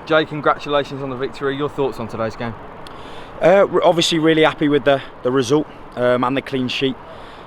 Jay, congratulations on the victory. Your thoughts on today's game? Obviously really happy with the result and the clean sheet.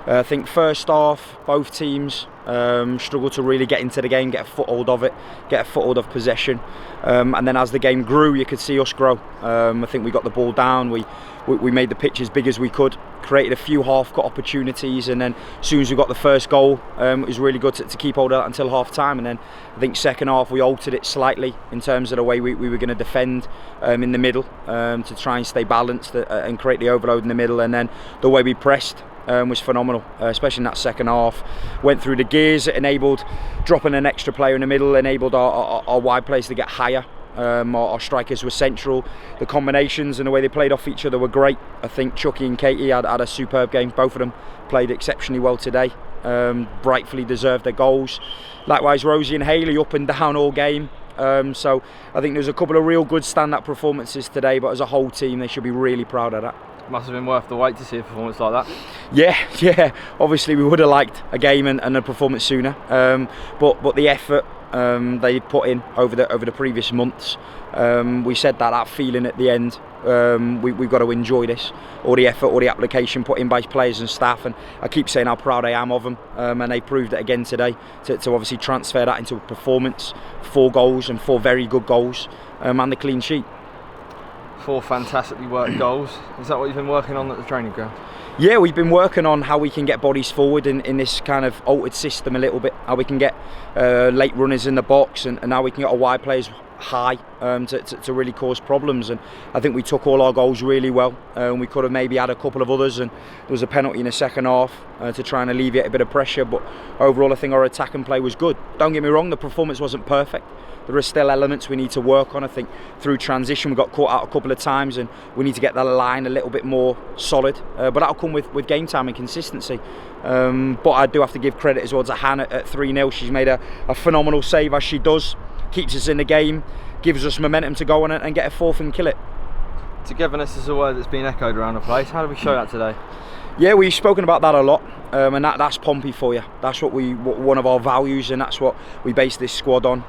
I think first half both teams struggled to really get into the game, get a foothold of it, get a foothold of possession, and then as the game grew you could see us grow. I think we got the ball down, we made the pitch as big as we could, created a few half-cut opportunities, and then as soon as we got the first goal it was really good to keep hold of that until half time. And then I think second half we altered it slightly in terms of the way we were going to defend in the middle to try and stay balanced and create the overload in the middle, and then the way we pressed was phenomenal, especially in that second half. Went through the gears, it enabled dropping an extra player in the middle, enabled our wide players to get higher. Our strikers were central. The combinations and the way they played off each other were great. I think Chucky and Katie had a superb game. Both of them played exceptionally well today. Rightfully deserved their goals. Likewise Rosie and Hayley up and down all game. So I think there's a couple of real good stand-up performances today, but as a whole team they should be really proud of that. Must have been worth the wait to see a performance like that. Yeah. Obviously we would have liked a game and a performance sooner, but the effort they put in over the previous months, we said that feeling at the end, we've got to enjoy this, all the effort, all the application put in by players and staff, and I keep saying how proud I am of them, and they proved it again today to obviously transfer that into a performance. 4 goals and 4 very good goals, and the clean sheet. 4 fantastically worked goals. Is that what you've been working on at the training ground? Yeah, we've been working on how we can get bodies forward in this kind of altered system a little bit, how we can get late runners in the box, and how we can get our wide players high to really cause problems. And I think we took all our goals really well, and we could have maybe had a couple of others, and there was a penalty in the second half to try and alleviate a bit of pressure, but overall I think our attack and play was good. Don't get me wrong, the performance wasn't perfect. There are still elements we need to work on. I think through transition we got caught out a couple of times, and we need to get that line a little bit more solid, but that'll come with game time and consistency. But I do have to give credit as well to Hannah at 3-0. She's made a phenomenal save, as she does, keeps us in the game, gives us momentum to go on it and get a fourth and kill it. Togetherness is a word that's been echoed around the place. How do we show that today? Yeah, we've spoken about that a lot, and that's Pompey for you. That's one of our values, and that's what we base this squad on.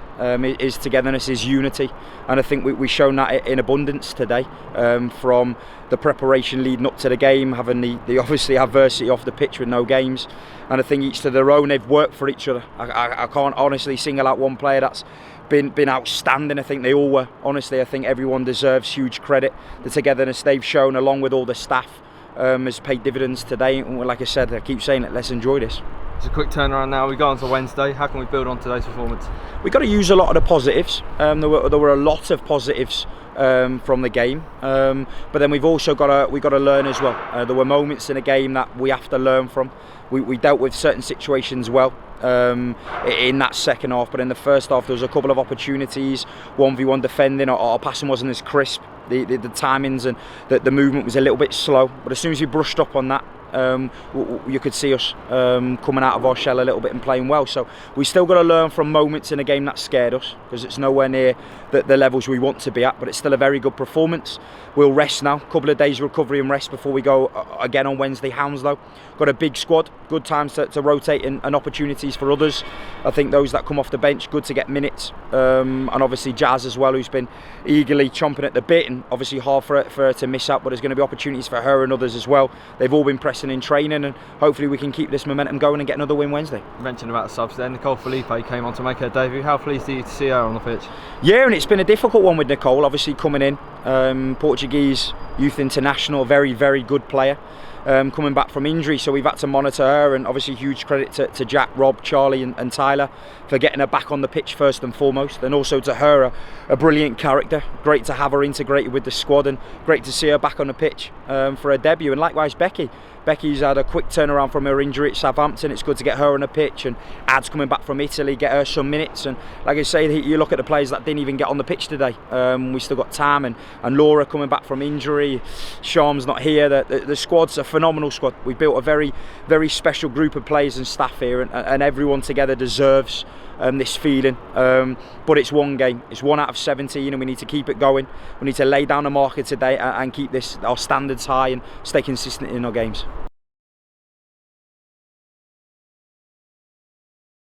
Is togetherness, is unity, and I think we've shown that in abundance today. From the preparation leading up to the game, having the obviously adversity off the pitch with no games, and I think each to their own, they've worked for each other. I can't honestly single out one player that's been outstanding. I think they all were. Honestly, I think everyone deserves huge credit. The togetherness they've shown, along with all the staff, has paid dividends today. And like I said, I keep saying it, let's enjoy this. It's a quick turnaround now. We go on to Wednesday. How can we build on today's performance? We've got to use a lot of the positives. There were a lot of positives from the game, but then we've also got to learn as well. There were moments in the game that we have to learn from. We dealt with certain situations well in that second half, but in the first half there was a couple of opportunities, 1v1 defending, our passing wasn't as crisp, the timings and the movement was a little bit slow, but as soon as we brushed up on that, you could see us coming out of our shell a little bit and playing well. So we still got to learn from moments in a game that scared us, because it's nowhere near the levels we want to be at, but it's still a very good performance. We'll rest now, a couple of days recovery and rest before we go again on Wednesday. Hounslow got a big squad, good times to rotate and opportunities for others. I think those that come off the bench, good to get minutes, and obviously Jazz as well, who's been eagerly chomping at the bit, and obviously hard for her to miss out, but there's going to be opportunities for her and others as well. They've all been pressing in training, and hopefully we can keep this momentum going and get another win Wednesday. You mentioned about the subs there. Nicole Felipe came on to make her debut. How pleased are you to see her on the pitch? Yeah, and it's been a difficult one with Nicole, obviously coming in, Portuguese youth international, very, very good player, coming back from injury, so we've had to monitor her, and obviously huge credit to Jack, Rob, Charlie and Tyler for getting her back on the pitch first and foremost, and also to her, a brilliant character. Great to have her integrated with the squad, and great to see her back on the pitch for her debut. And likewise Becky's had a quick turnaround from her injury at Southampton. It's good to get her on a pitch, and Ad's coming back from Italy, get her some minutes. And like I say, you look at the players that didn't even get on the pitch today. We still got Tam and Laura coming back from injury. Sharm's not here. The squad's a phenomenal squad. We built a very, very special group of players and staff here, and everyone together deserves this feeling. But it's one game, it's 1 out of 17, and we need to keep it going. We need to lay down the marker today and keep our standards high and stay consistent in our games.